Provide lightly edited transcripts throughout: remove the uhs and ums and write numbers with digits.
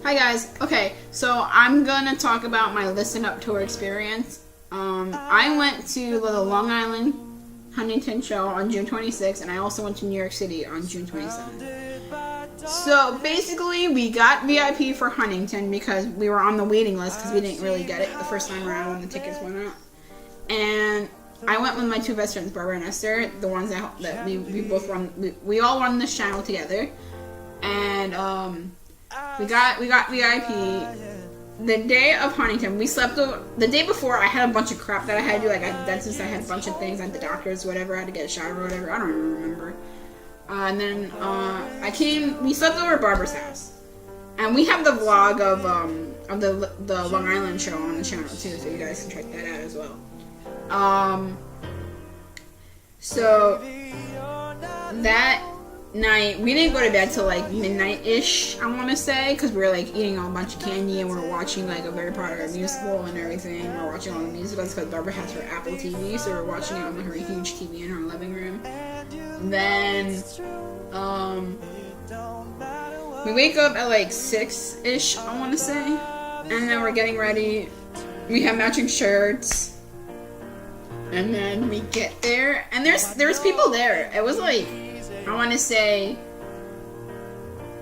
Hi guys. Okay, so I'm gonna talk about my Listen Up tour experience. I went to the Long Island Huntington show on June 26th, and I also went to New York City on June 27th. So basically, we got VIP for Huntington because we were on the waiting list because we didn't really get it the first time around when the tickets went out. And I went with my two best friends, Barbara and Esther, the ones that we both run. We all run this channel together, and we got VIP. The day of Huntington, we slept over. The day before, I had a bunch of crap that I had to do. Like, I had the dentist, I had a bunch of things, I had the doctors, whatever. I had to get a shower or whatever. I don't even remember. And then we slept over at Barbara's house. And we have the vlog of the Long Island show on the channel too, so you guys can check that out as well. So that night, we didn't go to bed till like midnight-ish, I want to say, because we were like eating a bunch of candy and we were watching like a Harry Potter musical and everything. We were watching all the musicals because Barbara has her Apple TV, so we were watching it on her huge TV in her living room. Then, we wake up at like 6-ish, I want to say, and then we're getting ready. We have matching shirts, and then we get there, and there's people there. It was like, I want to say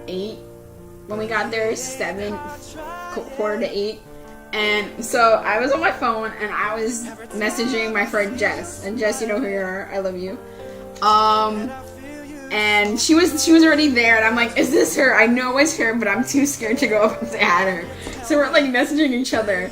8 when we got there, 7, quarter to 8. And so I was on my phone and I was messaging my friend Jess. And Jess, you know who you are. I love you. And she was already there, and I'm like, is this her? I know it's her, but I'm too scared to go up and say hi to her. So we're like messaging each other,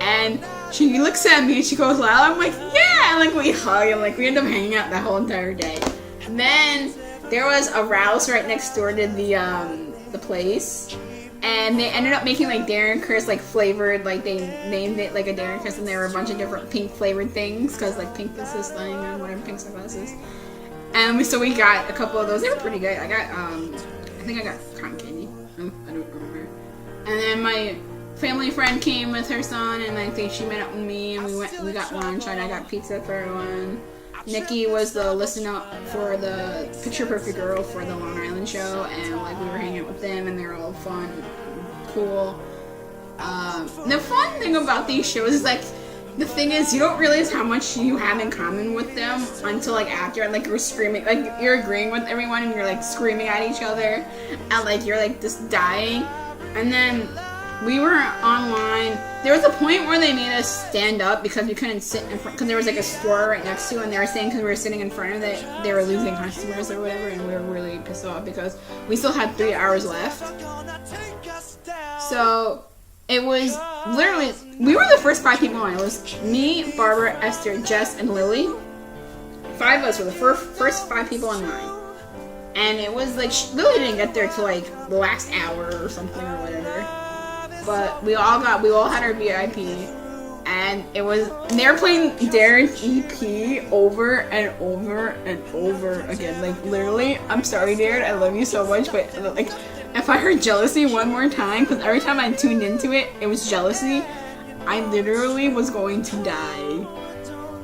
and she looks at me and she goes, "Lyle." I'm like, yeah, and like we hug, and like we end up hanging out that whole entire day. And then there was a Rouse right next door to the place, and they ended up making like Darren Criss like flavored, like they named it like a Darren Criss, and there were a bunch of different pink flavored things because like pink is this thing and whatever pink stuff is. And so we got a couple of those. They were pretty good. I got I think I got cotton candy. I don't remember. And then my family friend came with her son, and I think she met up with me, and we got lunch, and I got pizza for everyone. Nikki was the listen up for the Picture Perfect Girl for the Long Island show, and like we were hanging out with them, and they're all fun, cool. The fun thing about these shows is like, the thing is, you don't realize how much you have in common with them until like after, and like you're screaming, like you're agreeing with everyone, and you're like screaming at each other, and like you're like just dying. And then we were online. There was a point where they made us stand up because we couldn't sit in front, because there was like a store right next to, and they were saying because we were sitting in front of it, they were losing customers or whatever, and we were really pissed off because we still had 3 hours left. So it was literally, we were the first 5 people on. It was me, Barbara, Esther, Jess, and Lily. 5 of us were the first 5 people in line. And it was like, Lily didn't get there till like the last hour or something or whatever. But we all had our VIP, and they were playing Darren EP over and over and over again. Like literally, I'm sorry, Darren, I love you so much, but like, if I heard Jealousy one more time, because every time I tuned into it, it was Jealousy, I literally was going to die.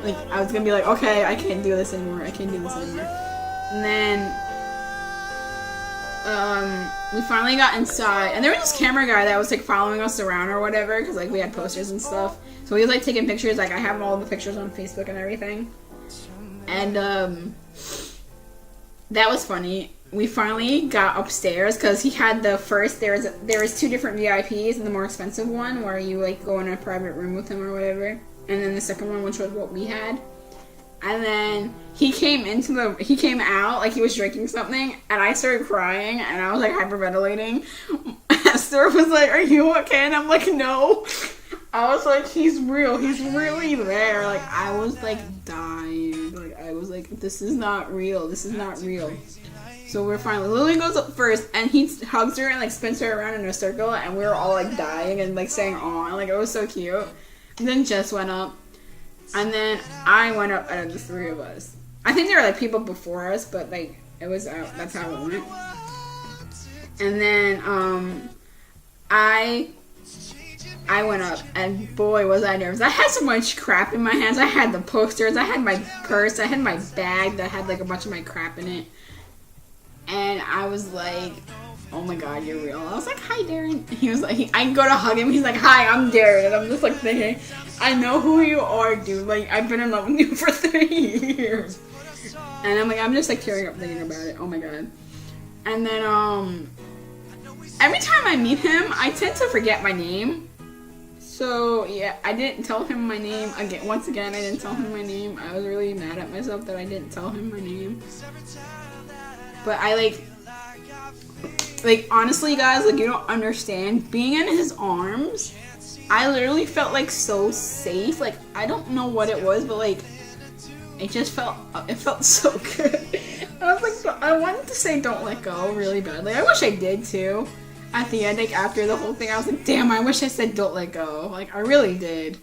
Like, I was gonna be like, okay, I can't do this anymore. And then we finally got inside, and there was this camera guy that was like following us around or whatever, because like we had posters and stuff, so he was like taking pictures. Like, I have all the pictures on Facebook and everything, and that was funny. We finally got upstairs because he had there was 2 different VIPs, and the more expensive one where you like go in a private room with him or whatever, and then the second one, which was what we had. And then he came out like he was drinking something, and I started crying, and I was like hyperventilating. Esther was like, "Are you okay?" And I'm like, "No." I was like, he's really there. Like, I was like dying. Like, I was like, this is not real. So we're finally, Lily goes up first, and he hugs her and like spins her around in a circle, and we were all like dying and like saying "aw," and like it was so cute. And then Jess went up. And then I went up out of the 3 of us. I think there were like people before us, but like it was that's how it went. And then I went up, and boy was I nervous. I had so much crap in my hands. I had the posters, I had my purse, I had my bag that had like a bunch of my crap in it. And I was like, oh my god, you're real. I was like, hi, Darren. He was like, I go to hug him. He's like, hi, I'm Darren. And I'm just like thinking, I know who you are, dude. Like, I've been in love with you for 3 years. And I'm like, I'm just like tearing up thinking about it. Oh my god. And then, every time I meet him, I tend to forget my name. So, yeah, I didn't tell him my name. Once again, I didn't tell him my name. I was really mad at myself that I didn't tell him my name. But I, like, honestly, guys, like, you don't understand. Being in his arms, I literally felt, like, so safe. Like, I don't know what it was, but, like, it felt so good. I was like, I wanted to say don't let go really badly. I wish I did, too. At the end, like, after the whole thing, I was like, damn, I wish I said don't let go. Like, I really did.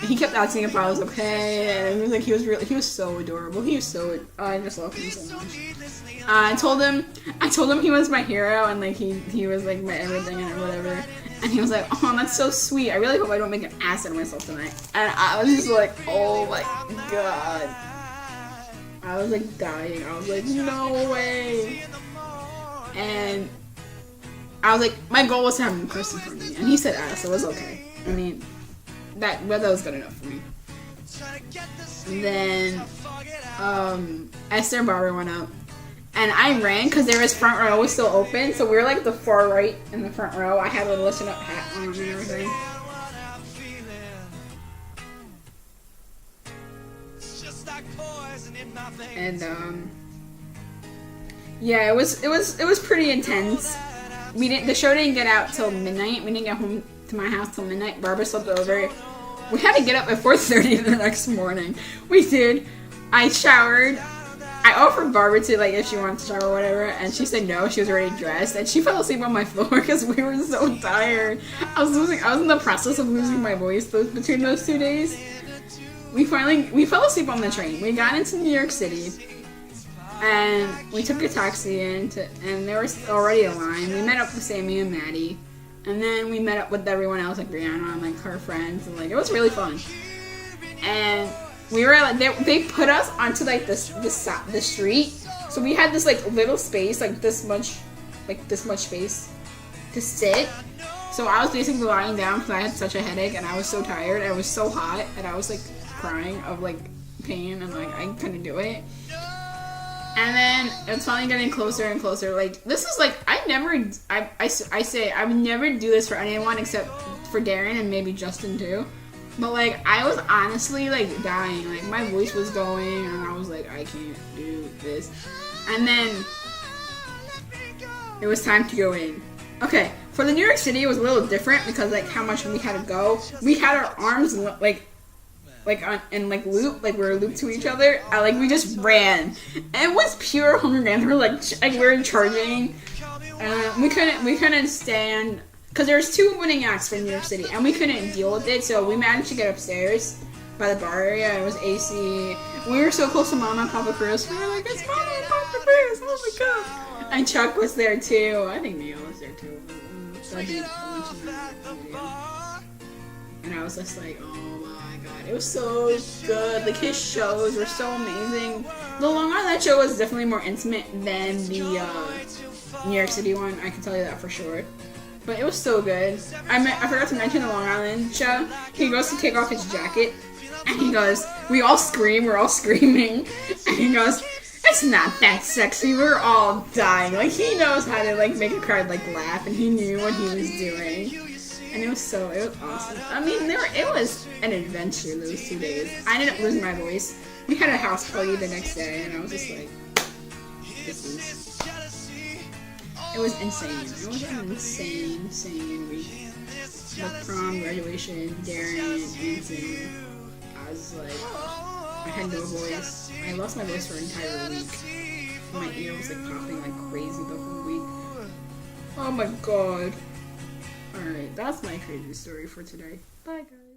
He kept asking if I was okay, and he was like, he was so adorable. He was so, I just love him so much. I told him he was my hero, and like, he was like my everything and whatever. And he was like, oh, that's so sweet. I really hope I don't make an ass out of myself tonight. And I was just like, oh my god. I was like dying. I was like, no way. And I was like, my goal was to have Criss in front of me, and he said ass, so it was okay. I mean, that was good enough for me. And then, Esther and Barbara went up, and I ran because there was front row was still open, so we were like the far right in the front row. I had a listen up hat on and everything. And yeah, it was pretty intense. The show didn't get out till midnight. We didn't get home to my house till midnight. Barbara slept over. We had to get up at 4:30 the next morning. We did. I showered. I offered Barbara to, like, if she wanted to shower or whatever, and she said no. She was already dressed, and she fell asleep on my floor because we were so tired. I was in the process of losing my voice between those 2 days. We fell asleep on the train. We got into New York City. And we took a taxi and there was already a line. We met up with Sammy and Maddie, and then we met up with everyone else, like Brianna and like her friends, and like it was really fun. And we were like, they put us onto like the street, so we had this like little space, like this much space to sit. So I was basically lying down because I had such a headache and I was so tired and it was so hot and I was like crying of like pain and like I couldn't do it. And then it's finally getting closer and closer. Like, this is like, I say I would never do this for anyone except for Darren and maybe Justin too. But like, I was honestly like dying. Like, my voice was going and I was like, I can't do this. And then it was time to go in. Okay, for the New York City, it was a little different because like how much we had to go. We had our arms like on in like loop, like we were looped to each other. Like we just ran. And it was pure hunger games. We were charging. We couldn't stand because there's 2 winning acts for New York City, and we couldn't deal with it. So we managed to get upstairs by the bar area. It was AC. We were so close to Mama and Papa Criss. We were like, it's Mama and Papa Criss. Oh my god. And Chuck was there too. I think Neil was there too. And I was just like, oh my god, it was so good. Like, his shows were so amazing. The Long Island show was definitely more intimate than the New York City one. I can tell you that for sure. But it was so good. I forgot to mention the Long Island show. He goes to take off his jacket, and he goes, we all scream. We're all screaming, and he goes, it's not that sexy. We're all dying. Like, he knows how to like make a crowd like laugh, and he knew what he was doing. And it was awesome. I mean, it was an adventure those 2 days. I ended up losing my voice. We had a house party the next day, and I was just like, it was insane. It was an insane week. With prom, graduation, Darren, dancing. I was like, I had no voice. I lost my voice for an entire week. My ear was like popping like crazy the whole week. Oh my god. Alright, that's my crazy story for today. Bye guys.